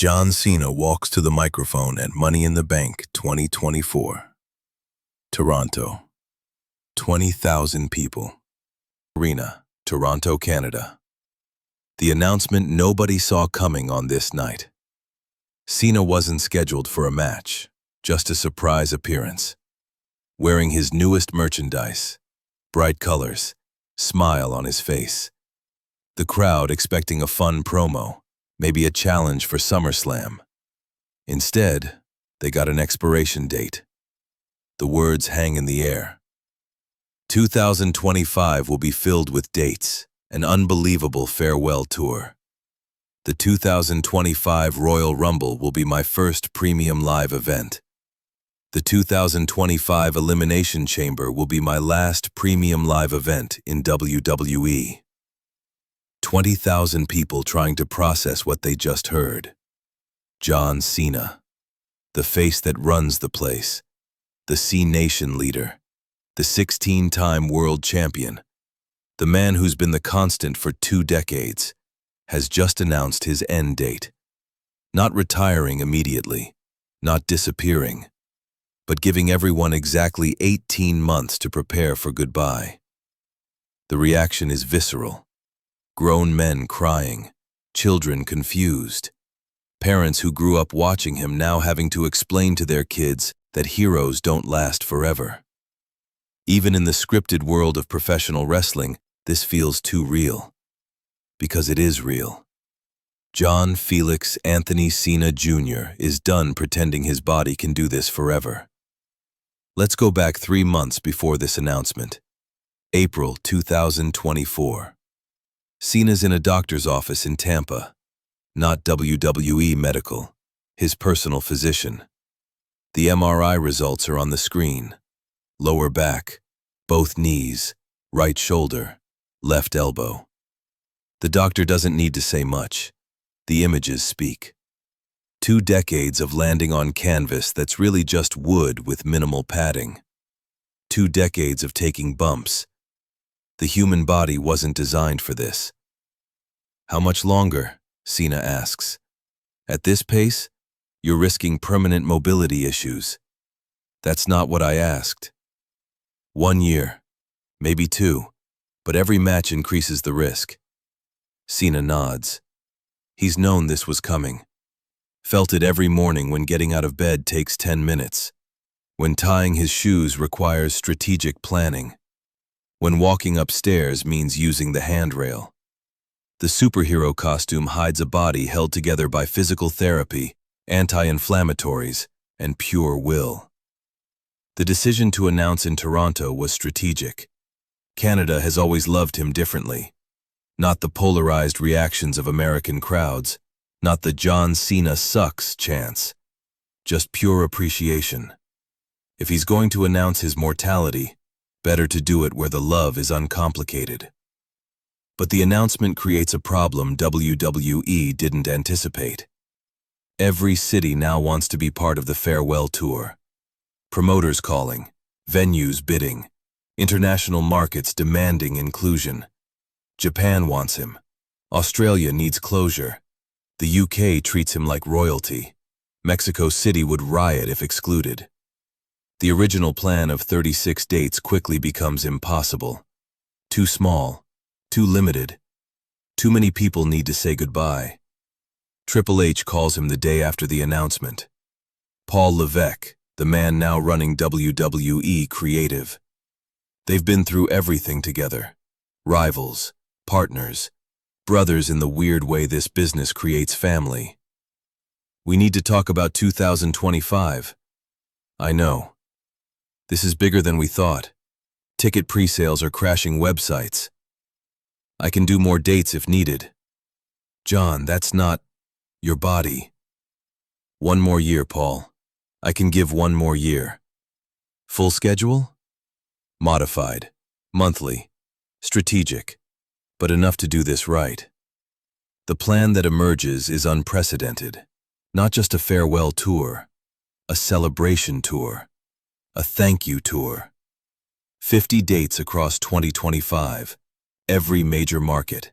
John Cena walks to the microphone at Money in the Bank 2024. Toronto. 20,000 people. Arena, Toronto, Canada. The announcement nobody saw coming on this night. Cena wasn't scheduled for a match, just a surprise appearance. Wearing his newest merchandise, bright colors, smile on his face. The crowd expecting a fun promo, maybe a challenge for SummerSlam. Instead, they got an expiration date. The words hang in the air. 2025 will be filled with dates, an unbelievable farewell tour. The 2025 Royal Rumble will be my first premium live event. The 2025 Elimination Chamber will be my last premium live event in WWE. 20,000 people trying to process what they just heard. John Cena, the face that runs the place, the C Nation leader, the 16-time world champion, the man who's been the constant for 2 decades, has just announced his end date. Not retiring immediately, not disappearing, but giving everyone exactly 18 months to prepare for goodbye. The reaction is visceral. Grown men crying, children confused, parents who grew up watching him now having to explain to their kids that heroes don't last forever. Even in the scripted world of professional wrestling, this feels too real. Because it is real. John Felix Anthony Cena Jr. is done pretending his body can do this forever. Let's go back 3 months before this announcement. April 2024. Cena's in a doctor's office in Tampa. Not WWE Medical, his personal physician. The MRI results are on the screen. Lower back, both knees, right shoulder, left elbow. The doctor doesn't need to say much. The images speak. 2 decades of landing on canvas that's really just wood with minimal padding. 2 decades of taking bumps. The human body wasn't designed for this. How much longer? Cena asks. At this pace, you're risking permanent mobility issues. That's not what I asked. 1 year, maybe 2, but every match increases the risk. Cena nods. He's known this was coming. Felt it every morning when getting out of bed takes 10 minutes. When tying his shoes requires strategic planning. When walking upstairs means using the handrail. The superhero costume hides a body held together by physical therapy, anti-inflammatories, and pure will. The decision to announce in Toronto was strategic. Canada has always loved him differently. Not the polarized reactions of American crowds, not the John Cena sucks chants. Just pure appreciation. If he's going to announce his mortality, better to do it where the love is uncomplicated. But the announcement creates a problem WWE didn't anticipate. Every city now wants to be part of the farewell tour. Promoters calling, venues bidding, international markets demanding inclusion. Japan wants him. Australia needs closure. The UK treats him like royalty. Mexico City would riot if excluded. The original plan of 36 dates quickly becomes impossible. Too small, too limited. Too many people need to say goodbye. Triple H calls him the day after the announcement. Paul Levesque, the man now running WWE Creative. They've been through everything together. Rivals, partners, brothers in the weird way this business creates family. We need to talk about 2025. I know. This is bigger than we thought. Ticket pre-sales are crashing websites. I can do more dates if needed. John, that's not your body. 1 more year, Paul. I can give 1 more year. Full schedule? Modified. Monthly. Strategic. But enough to do this right. The plan that emerges is unprecedented. Not just a farewell tour. A celebration tour. A thank you tour. 50 dates across 2025. Every major market.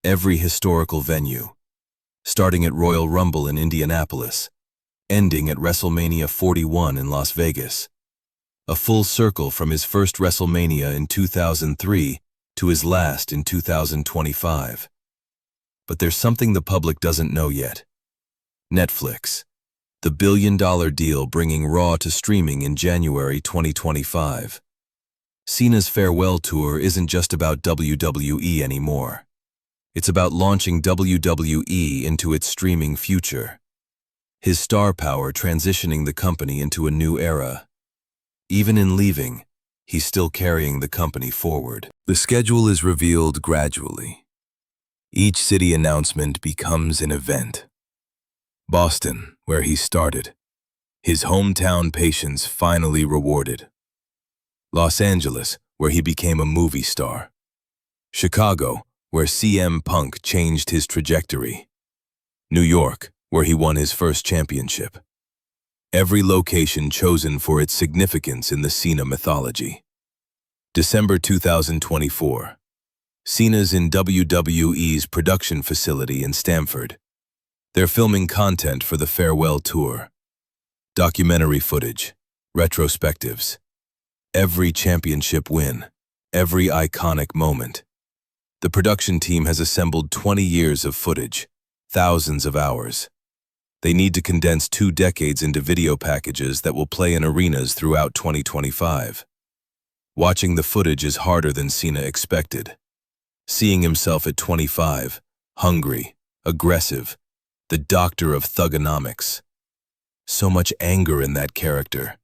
Every historical venue. starting at Royal Rumble in Indianapolis, ending at WrestleMania 41 in Las Vegas. A full circle from his first WrestleMania in 2003 to his last in 2025. But there's something the public doesn't know yet. Netflix, the billion-dollar deal bringing Raw to streaming in January 2025. Cena's farewell tour isn't just about WWE anymore. It's about launching WWE into its streaming future. His star power transitioning the company into a new era. Even in leaving, he's still carrying the company forward. The schedule is revealed gradually. Each city announcement becomes an event. Boston, where he started. His hometown patience finally rewarded. Los Angeles, where he became a movie star. Chicago, where CM Punk changed his trajectory. New York, where he won his first championship. Every location chosen for its significance in the Cena mythology. December 2024. Cena's in WWE's production facility in Stamford. They're filming content for the farewell tour. Documentary footage, retrospectives. Every championship win, every iconic moment. The production team has assembled 20 years of footage, thousands of hours. They need to condense 2 decades into video packages that will play in arenas throughout 2025. Watching the footage is harder than Cena expected. Seeing himself at 25, hungry, aggressive, the doctor of thugonomics. So much anger in that character,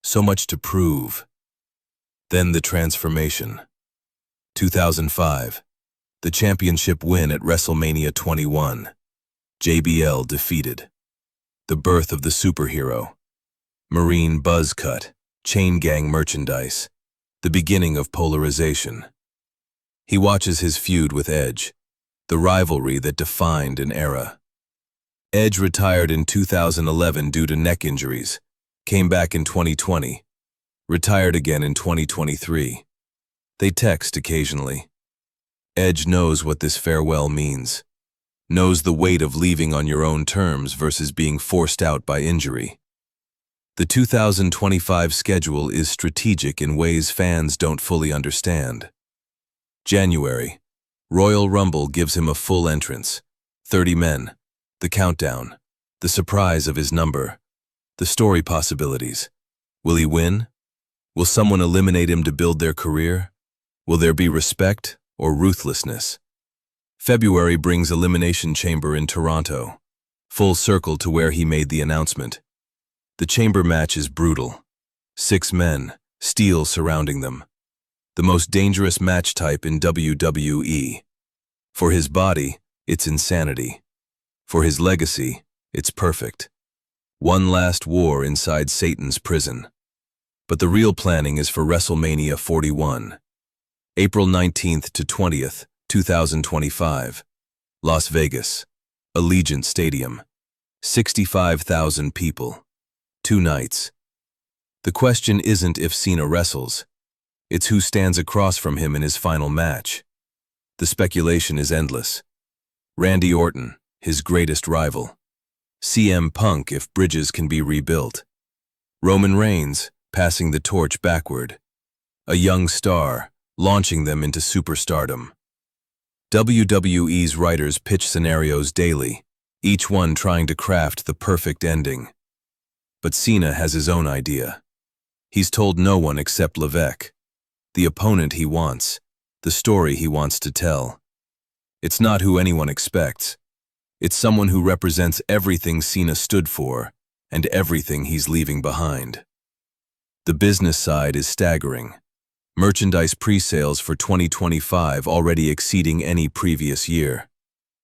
so much to prove. Then the transformation. 2005, the championship win at WrestleMania 21. JBL defeated. The birth of the superhero. Marine buzz cut, chain gang merchandise. The beginning of polarization. He watches his feud with Edge, the rivalry that defined an era. Edge retired in 2011 due to neck injuries, came back in 2020, retired again in 2023. They text occasionally. Edge knows what this farewell means, knows the weight of leaving on your own terms versus being forced out by injury. The 2025 schedule is strategic in ways fans don't fully understand. January, Royal Rumble gives him a full entrance, 30 men, the countdown, the surprise of his number, the story possibilities. Will he win? Will someone eliminate him to build their career? Will there be respect or ruthlessness? February brings Elimination Chamber in Toronto, full circle to where he made the announcement. The chamber match is brutal. 6 men, steel surrounding them. The most dangerous match type in WWE. For his body, it's insanity. For his legacy, it's perfect. One last war inside Satan's prison. But the real planning is for WrestleMania 41. April 19th to 20th, 2025. Las Vegas. Allegiant Stadium. 65,000 people. 2 nights. The question isn't if Cena wrestles. It's who stands across from him in his final match. The speculation is endless. Randy Orton, his greatest rival. CM Punk if bridges can be rebuilt. Roman Reigns, passing the torch backward. A young star, launching them into superstardom. WWE's writers pitch scenarios daily, each one trying to craft the perfect ending. But Cena has his own idea. He's told no one except Levesque. The opponent he wants, the story he wants to tell. It's not who anyone expects. It's someone who represents everything Cena stood for and everything he's leaving behind. The business side is staggering. Merchandise pre-sales for 2025 already exceeding any previous year.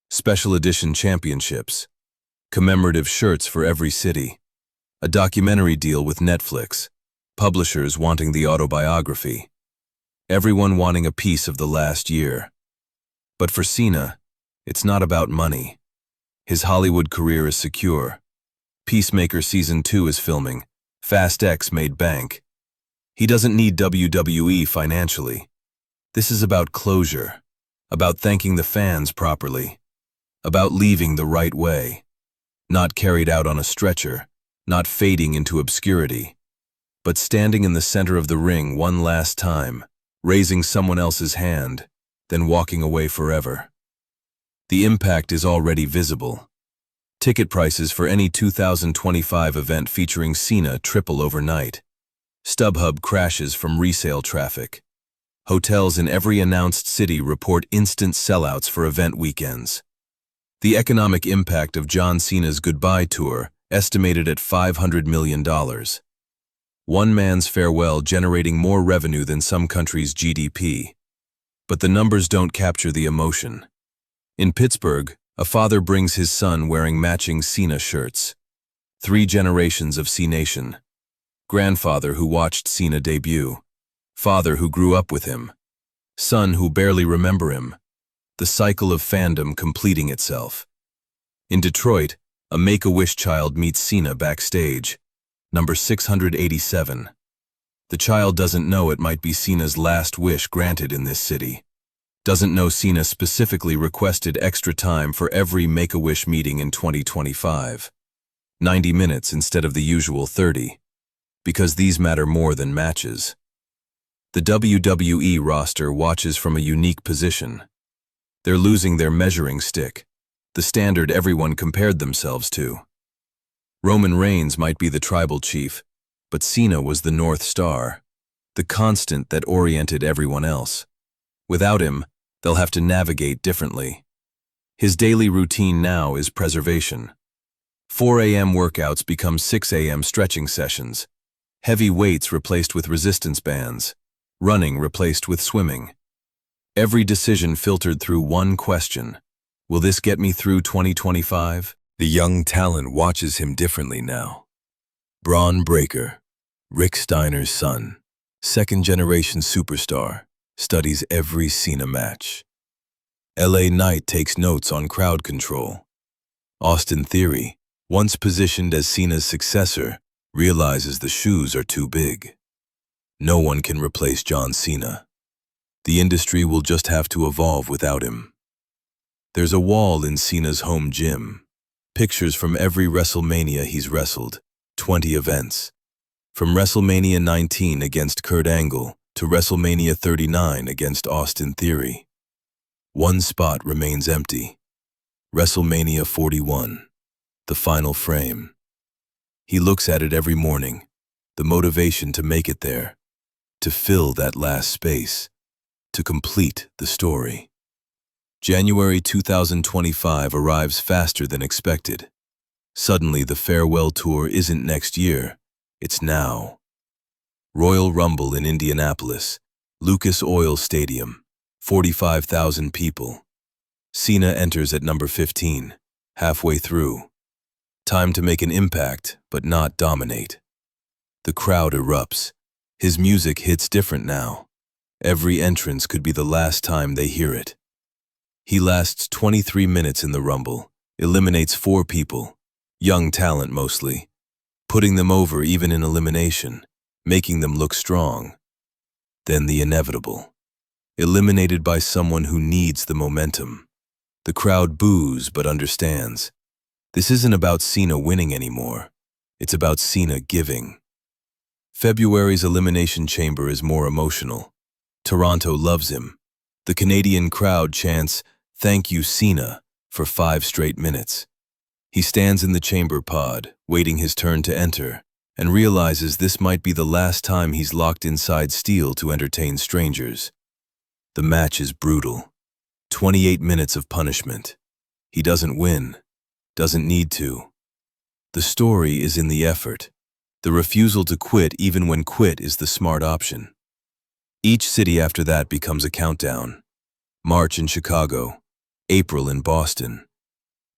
Special edition championships. Commemorative shirts for every city. A documentary deal with Netflix. Publishers wanting the autobiography. Everyone wanting a piece of the last year. But for Cena, it's not about money. His Hollywood career is secure. Peacemaker Season 2 is filming. Fast X made bank. He doesn't need WWE financially. This is about closure, about thanking the fans properly. about leaving the right way, not carried out on a stretcher, not fading into obscurity, but standing in the center of the ring one last time, raising someone else's hand, then walking away forever. The impact is already visible. Ticket prices for any 2025 event featuring Cena triple overnight. StubHub crashes from resale traffic. Hotels in every announced city report instant sellouts for event weekends. The economic impact of John Cena's goodbye tour estimated at $500 million. One man's farewell generating more revenue than some countries' GDP. But the numbers don't capture the emotion. In Pittsburgh, a father brings his son wearing matching Cena shirts. 3 generations of C-Nation. Grandfather who watched Cena debut. Father who grew up with him. Son who barely remember him. The cycle of fandom completing itself. In Detroit, a Make-A-Wish child meets Cena backstage. Number 687. The child doesn't know it might be Cena's last wish granted in this city. Doesn't know Cena specifically requested extra time for every Make-A-Wish meeting in 2025. 90 minutes instead of the usual 30. Because these matter more than matches. The WWE roster watches from a unique position. They're losing their measuring stick, the standard everyone compared themselves to. Roman Reigns might be the tribal chief, but Cena was the North Star, the constant that oriented everyone else. Without him, they'll have to navigate differently. His daily routine now is preservation. 4 a.m. workouts become 6 a.m. stretching sessions. Heavy weights replaced with resistance bands. Running replaced with swimming. Every decision filtered through one question. Will this get me through 2025? The young talent watches him differently now. Braun Breaker, Rick Steiner's son, second-generation superstar, studies every Cena match. LA Knight takes notes on crowd control. Austin Theory, once positioned as Cena's successor, realizes the shoes are too big. No one can replace John Cena. The industry will just have to evolve without him. There's a wall in Cena's home gym. Pictures from every WrestleMania he's wrestled, 20 events. From WrestleMania 19 against Kurt Angle to WrestleMania 39 against Austin Theory. One spot remains empty. WrestleMania 41, the final frame. He looks at it every morning, the motivation to make it there, to fill that last space, to complete the story. January 2025 arrives faster than expected. Suddenly, the farewell tour isn't next year, it's now. Royal Rumble in Indianapolis, Lucas Oil Stadium, 45,000 people. Cena enters at number 15, halfway through. Time to make an impact, but not dominate. The crowd erupts. His music hits different now. Every entrance could be the last time they hear it. He lasts 23 minutes in the Rumble, eliminates 4 people, young talent mostly, putting them over even in elimination, making them look strong. Then the inevitable. Eliminated by someone who needs the momentum. The crowd boos but understands. This isn't about Cena winning anymore. It's about Cena giving. February's Elimination Chamber is more emotional. Toronto loves him. The Canadian crowd chants, "Thank you, Cena," for 5 straight minutes. He stands in the chamber pod, waiting his turn to enter, and realizes this might be the last time he's locked inside steel to entertain strangers. The match is brutal. 28 minutes of punishment. He doesn't win. Doesn't need to. The story is in the effort. The refusal to quit even when quit is the smart option. Each city after that becomes a countdown. March in Chicago, April in Boston.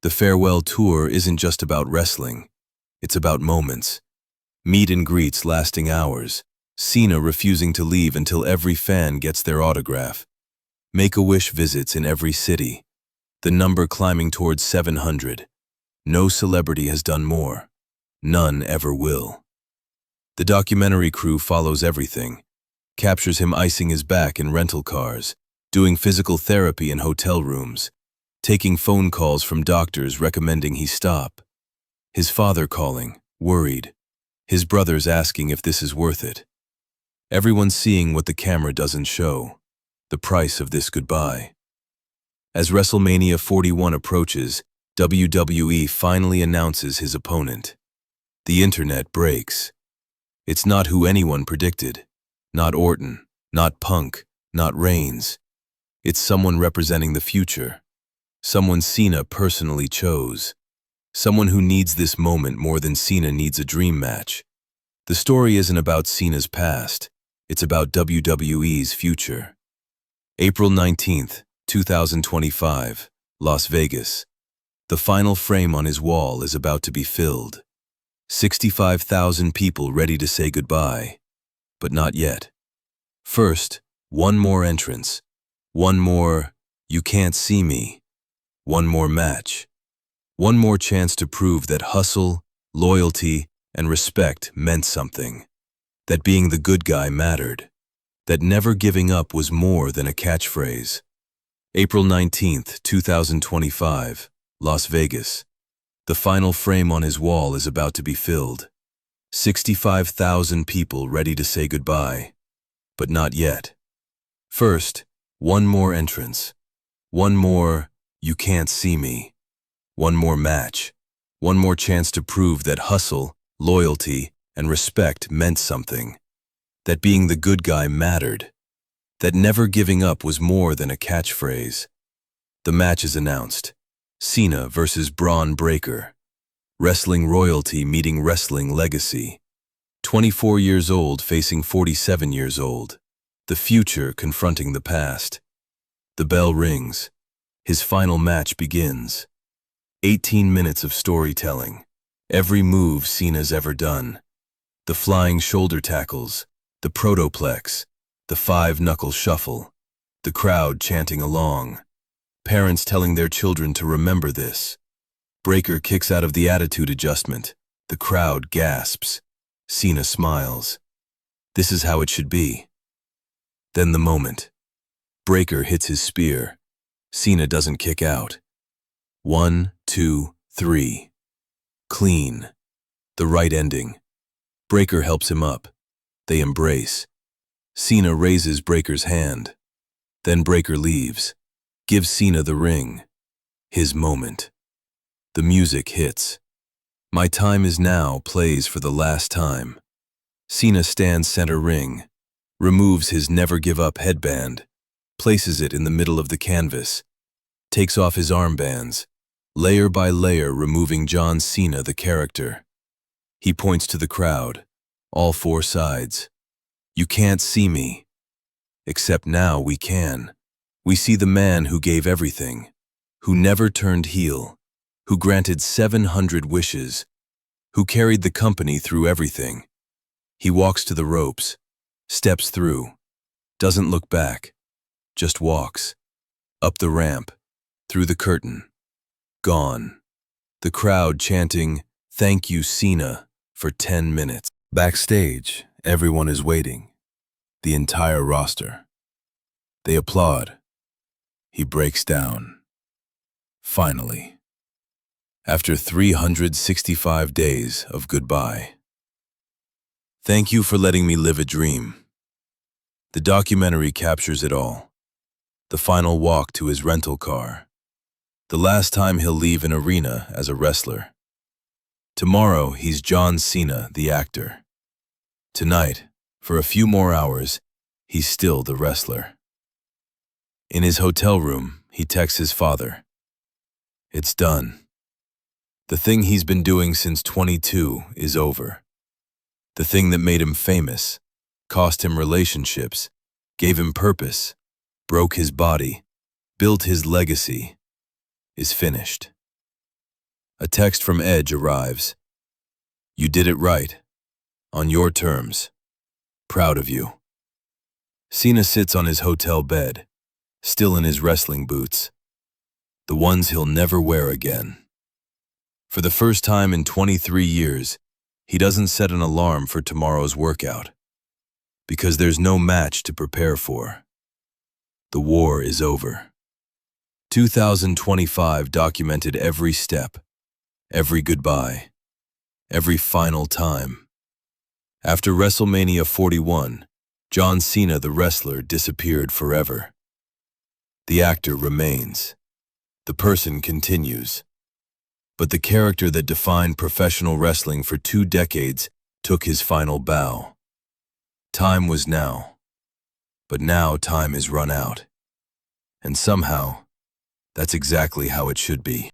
The farewell tour isn't just about wrestling. It's about moments. Meet and greets lasting hours. Cena refusing to leave until every fan gets their autograph. Make-A-Wish visits in every city. The number climbing towards 700. No celebrity has done more. None ever will. The documentary crew follows everything. Captures him icing his back in rental cars, doing physical therapy in hotel rooms, taking phone calls from doctors recommending he stop. His father calling, worried. His brothers asking if this is worth it. Everyone seeing what the camera doesn't show, the price of this goodbye. As WrestleMania 41 approaches, WWE finally announces his opponent. The internet breaks. It's not who anyone predicted. Not Orton, not Punk, not Reigns. It's someone representing the future. Someone Cena personally chose. Someone who needs this moment more than Cena needs a dream match. The story isn't about Cena's past. It's about WWE's future. April 19th, 2025, Las Vegas. The final frame on his wall is about to be filled. 65,000 people ready to say goodbye. But not yet. First, one more entrance. One more, you can't see me. One more match. One more chance to prove that hustle, loyalty, and respect meant something. That being the good guy mattered. That never giving up was more than a catchphrase. April 19th, 2025, Las Vegas. The final frame on his wall is about to be filled. 65,000 people ready to say goodbye. But not yet. First, one more entrance. One more, you can't see me. One more match. One more chance to prove that hustle, loyalty, and respect meant something. That being the good guy mattered. That never giving up was more than a catchphrase. The match is announced. Cena versus Braun Breaker. Wrestling royalty meeting wrestling legacy. 24 years old facing 47 years old. The future confronting the past. The bell rings. His final match begins. 18 minutes of storytelling. Every move Cena's ever done. The flying shoulder tackles, the protoplex, the five-knuckle shuffle, the crowd chanting along. Parents telling their children to remember this. Breaker kicks out of the attitude adjustment. The crowd gasps. Cena smiles. This is how it should be. Then the moment. Breaker hits his spear. Cena doesn't kick out. 1, 2, 3. Clean. The right ending. Breaker helps him up. They embrace. Cena raises Breaker's hand. Then Breaker leaves. Gives Cena the ring. His moment. The music hits. My Time Is Now plays for the last time. Cena stands center ring. Removes his Never Give Up headband. Places it in the middle of the canvas. Takes off his armbands. Layer by layer removing John Cena the character. He points to the crowd, all four sides. You can't see me. Except now we can. We see the man who gave everything, who never turned heel, who granted 700 wishes, who carried the company through everything. He walks to the ropes, steps through, doesn't look back, just walks. Up the ramp, through the curtain. Gone. The crowd chanting, "Thank you, Cena," for 10 minutes. Backstage, everyone is waiting. The entire roster. They applaud. He breaks down. Finally. After 365 days of goodbye. Thank you for letting me live a dream. The documentary captures it all. The final walk to his rental car. The last time he'll leave an arena as a wrestler. Tomorrow, he's John Cena, the actor. Tonight, for a few more hours, he's still the wrestler. In his hotel room, he texts his father. It's done. The thing he's been doing since 22 is over. The thing that made him famous, cost him relationships, gave him purpose, broke his body, built his legacy, is finished. A text from Edge arrives. You did it right. On your terms. Proud of you. Cena sits on his hotel bed, still in his wrestling boots. The ones he'll never wear again. For the first time in 23 years, he doesn't set an alarm for tomorrow's workout. Because there's no match to prepare for. The war is over. 2025 documented every step, every goodbye, every final time. After WrestleMania 41, John Cena the wrestler disappeared forever. The actor remains. The person continues. But the character that defined professional wrestling for 2 decades took his final bow. Time was now. But now time is run out. And somehow, that's exactly how it should be.